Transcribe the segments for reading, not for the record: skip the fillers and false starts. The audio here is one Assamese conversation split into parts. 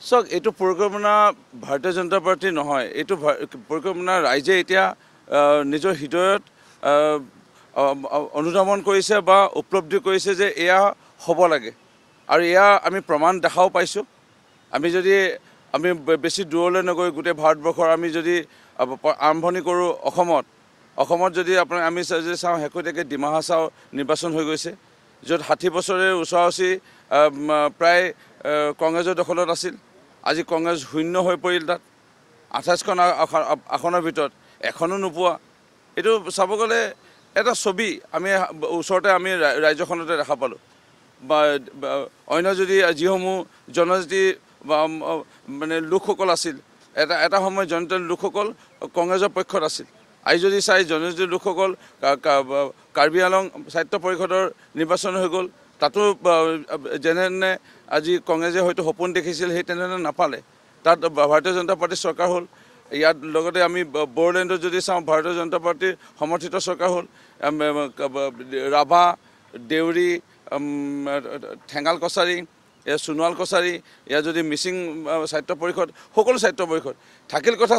চাওক এইটো পৰিকল্পনা ভাৰতীয় জনতা পাৰ্টি নহয়, এইটো পৰিকল্পনা ৰাইজে এতিয়া নিজৰ হৃদয়ত অনুধাৱন কৰিছে বা উপলব্ধি কৰিছে যে এয়া হ'ব লাগে আৰু এয়া আমি প্ৰমাণ দেখাও পাইছোঁ। আমি বেছি দূৰলৈ নগৈ গোটেই ভাৰতবৰ্ষৰ আমি যদি আৰম্ভণি কৰোঁ অসমত যদি আমি যদি চাওঁ শেহতীয়াকৈ ডিমা হাছাও নিৰ্বাচন হৈ গৈছে, য'ত 60 বছৰে ওচৰা-ওচৰি প্ৰায় কংগ্ৰেছৰ দখলত আছিল। আজি কংগ্ৰেছ শূন্য হৈ পৰিল। তাত 28খন আসনৰ ভিতৰত এখনো নোপোৱা। এইটো চাব গ'লে এটা ছবি আমি ওচৰতে আমি ৰাজ্যখনতে দেখা পালোঁ। বা অন্য যদি যিসমূহ জনজাতি মানে লোকসকল আছিল, এটা সময়ত জনজাতি লোকসকল কংগ্ৰেছৰ পক্ষত আছিল। আজি যদি চাই জনজাতি লোকসকল কাৰ্বি আংলং সাহিত্য পৰিষদৰ নিৰ্বাচন হৈ গ'ল, তাতো যেনে আজি কংগ্ৰেছে হয়তো সপোন দেখিছিল সেই তেনেধৰণে নাপালে। তাত ভাৰতীয় জনতা পাৰ্টীৰ চৰকাৰ হ'ল। ইয়াত লগতে আমি বড়োলেণ্ডত যদি চাওঁ ভাৰতীয় জনতা পাৰ্টীৰ সমৰ্থিত চৰকাৰ হ'ল। ৰাভা, দেউৰী, ঠেঙাল কছাৰী, সোণোৱাল কছাৰী, ইয়াত যদি মিচিং সাহিত্য পৰিষদ, সকলো সাহিত্য পৰিষদ থাকিল। কথা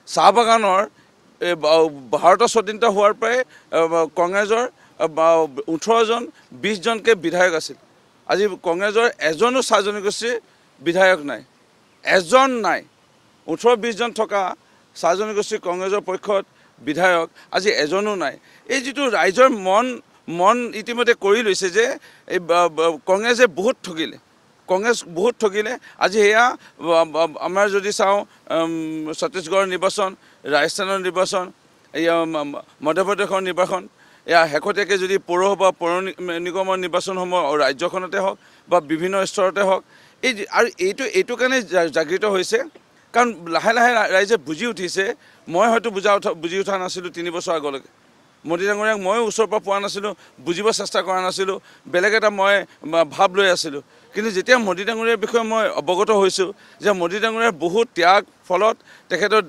চাহ বাগানৰ ভাৰতৰ স্বাধীনতা হোৱাৰ পৰাই কংগ্ৰেছৰ 18জন 20জনকৈ বিধায়ক আছিল। আজি কংগ্ৰেছৰ এজনো চাহ জনগোষ্ঠীৰ বিধায়ক নাই, এজন নাই। 18-20জন থকা চাহ জনগোষ্ঠীৰ কংগ্ৰেছৰ পক্ষত বিধায়ক আজি এজনো নাই। এই যিটো ৰাইজৰ মন ইতিমধ্যে কৰি লৈছে যে এই কংগ্ৰেছে বহুত ঠগিলে। আজি সেয়া আমাৰ যদি চাওঁ ছত্তীশগড়ৰ নিৰ্বাচন, ৰাজস্থানৰ নিৰ্বাচন, এয়া মধ্যপ্ৰদেশৰ নিৰ্বাচন, এয়া শেহতীয়াকৈ যদি পৌৰসভা পৌৰ নিগমৰ নিৰ্বাচনসমূহ ৰাজ্যখনতে হওক বা বিভিন্ন স্তৰতে হওক, এইটো কাৰণে জাগৃত হৈছে। কাৰণ লাহে লাহে ৰাইজে বুজি উঠিছে। মই হয়তো বুজি উঠা নাছিলোঁ 3 বছৰ আগলৈকে। মোদী ডাঙৰীয়াক ময়ো ওচৰৰ পৰা পোৱা নাছিলোঁ, বুজিব চেষ্টা কৰা নাছিলোঁ, বেলেগ এটা মই ভাৱ লৈ আছিলোঁ। কিন্তু যেতিয়া মোদী ডাঙৰীয়াৰ বিষয়ে মই অৱগত হৈছোঁ যে মোদী ডাঙৰীয়াৰ বহুত ত্যাগ ফলত তেখেতৰ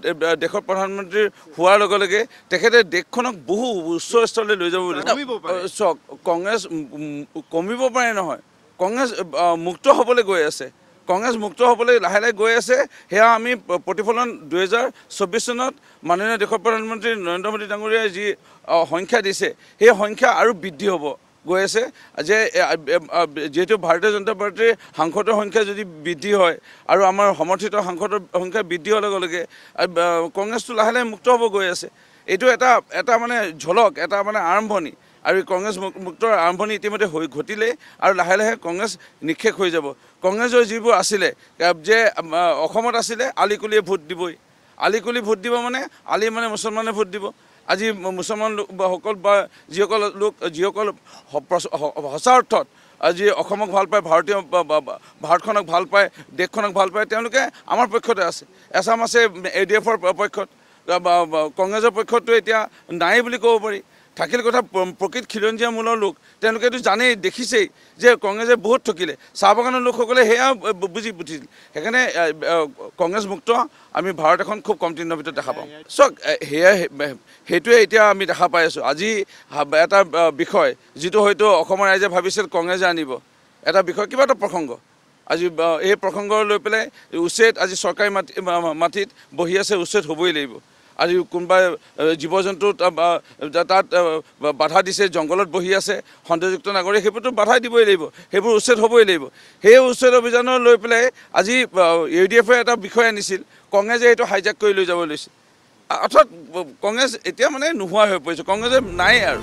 দেশৰ প্ৰধানমন্ত্ৰী হোৱাৰ লগে লগে তেখেতে দেশখনক বহু উচ্চ স্তৰলৈ লৈ যাব বুলি চাওক। কংগ্ৰেছ কমিব পাৰে নহয়, কংগ্ৰেছ মুক্ত হ'বলৈ গৈ আছে। কংগ্ৰেছ মুক্ত হ'বলৈ লাহে লাহে গৈ আছে। সেয়া আমি প্ৰতিফলন 2024 চনত মাননীয় দেশৰ প্ৰধানমন্ত্ৰী নৰেন্দ্ৰ মোদী ডাঙৰীয়াই যি সংখ্যা দিছে, সেই সংখ্যা আৰু বৃদ্ধি হ'ব গৈ আছে। যে যিহেতু ভাৰতীয় জনতা পাৰ্টীৰ সাংসদৰ সংখ্যা যদি বৃদ্ধি হয় আৰু আমাৰ সমৰ্থিত সাংসদৰ সংখ্যা বৃদ্ধি হোৱাৰ লগে লগে কংগ্ৰেছটো লাহে লাহে মুক্ত হ'ব গৈ আছে। এইটো এটা মানে ঝলক, এটা মানে আৰম্ভণি। আৰু কংগ্ৰেছ মুক্তৰ আৰম্ভণি ইতিমধ্যে ঘটিলেই আৰু লাহে লাহে কংগ্ৰেছ নিঃশেষ হৈ যাব। কংগ্ৰেছৰ যিবোৰ আছিলে যে অসমত আছিলে আলিকুলিয়ে ভোট দিবই, আলিকুলি ভোট দিব মানে আলি মানে মুছলমানে ভোট দিব। আজি মুছলমান লোকসকল বা যিসকল সঁচা অৰ্থত আজি অসমক ভাল পায়, ভাৰতখনক ভাল পায়, দেশখনক ভাল পায়, তেওঁলোকে আমাৰ পক্ষতে আছে। এছাম আছে ADF-ৰ পক্ষত, কংগ্ৰেছৰ পক্ষতটো এতিয়া নাই বুলি ক'ব পাৰি। থাকিল কথা প্ৰকৃত খিলঞ্জীয়া মূলৰ লোক, তেওঁলোকেতো জানেই, দেখিছেই যে কংগ্ৰেছে বহুত ঠকিলে। চাহ বাগানৰ লোকসকলে সেয়া বুজি উঠিছিল। সেইকাৰণে কংগ্ৰেছ মুক্ত আমি ভাৰত এখন খুব কম দিনৰ ভিতৰত দেখা পাওঁ। চাওক, সেইটোৱে এতিয়া আমি দেখা পাই আছোঁ। আজি এটা বিষয় যিটো হয়তো অসমৰ ৰাইজে ভাবিছিল কংগ্ৰেছে আনিব, এটা বিষয় কিবা এটা প্ৰসংগ, আজি এই প্ৰসংগ লৈ পেলাই উচ্ছেদ, আজি চৰকাৰী মাটিত বহি আছে, উচ্ছেদ হ'বই লাগিব। আজি কোনোবাই জীৱ জন্তু তাত বাধা দিছে, জংঘলত বহি আছে সন্দেহযুক্ত নাগৰিক, সেইবোৰতো বাধা দিবই লাগিব, সেইবোৰ উচ্ছেদ হ'বই লাগিব। সেই উচ্ছেদ অভিযানৰ লৈ পেলাই আজি UDF-এ এটা বিষয় আনিছিল, কংগ্ৰেছে এইটো হাইজেক কৰি লৈ যাব লৈছিল। অৰ্থাৎ কংগ্ৰেছ এতিয়া মানে নোহোৱা হৈ পৰিছে, কংগ্ৰেছে নাই আৰু।